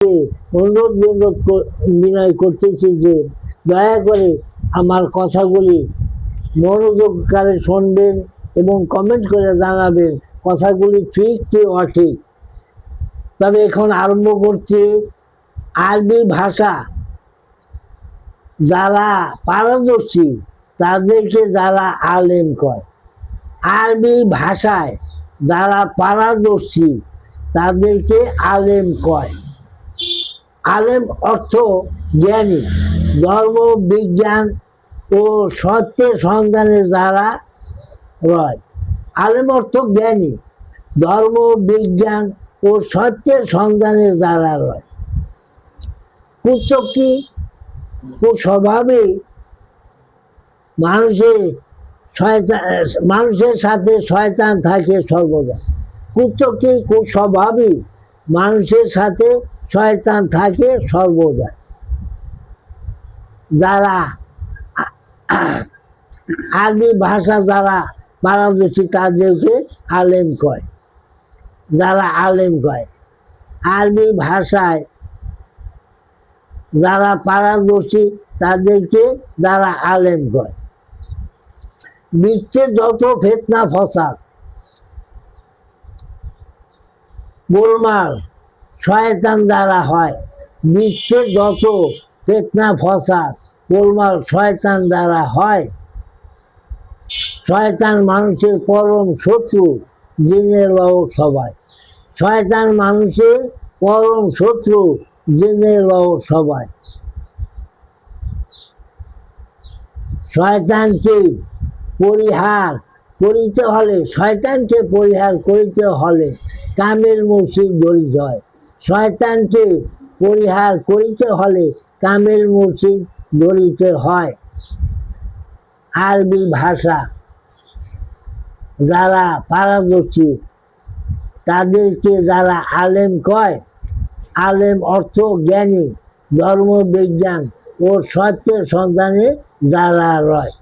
অনুরোধ বিনয় করতেছি যে দয়া করে আমার কথাগুলি মনোযোগকারে শুনবেন এবং কমেন্ট করে জানাবেন কথাগুলি ঠিক কি অঠিক। তবে এখন আরম্ভ করছি। আরবি ভাষা যারা পারদর্শী তাদেরকে যারা আলেম কয়। আরবি ভাষায় যারা পারদর্শী তাদেরকে আলেম কয়। আলেম অর্থ জ্ঞানী, ধর্ম বিজ্ঞান ও সত্যের সন্ধানে যারা রয়। আলেম অর্থ জ্ঞানী, ধর্ম বিজ্ঞান ও সত্যের সন্ধানে যারা রয়। কুচক্রী কুস্বভাবে মানুষের সাথে শয়তান থাকে সর্বদা। কুচক্রী কুস্বভাবে মানুষের সাথে শয়তান থাকে সর্বদা। যারা আরবি ভাষা যারা পারদর্শী তাদেরকে আলেম কয়। যারা আলেম কয় আরবি ভাষায় যারা পারদর্শী তাদেরকে যারা আলেম কয়। বিশ্বের যত ফিতনা ফসাদ গোলমাল শয়তান দ্বারা হয়। বিশ্বের যত ফিতনা ফসাদ গোলমাল শয়তান দ্বারা হয়। শয়তান মানুষের পরম শত্রু, জেনে লও সবাই। শয়তান মানুষের পরম শত্রু, জেনে লও সবাই। শয়তানকে পরিহার করিতে হলে, শয়তানকে পরিহার করিতে হলে কামেল মুর্শিদ ধরিতে হয়। শয়তানকে পরিহার করিতে হলে কামেল মুর্শিদ ধরিতে হয়। আরবি ভাষা যারা পারদর্শী তাদেরকে যারা আলেম কয়। আলেম অর্থ জ্ঞানী, ধর্ম বিজ্ঞান ও সত্যের সন্ধানে যারা রয়।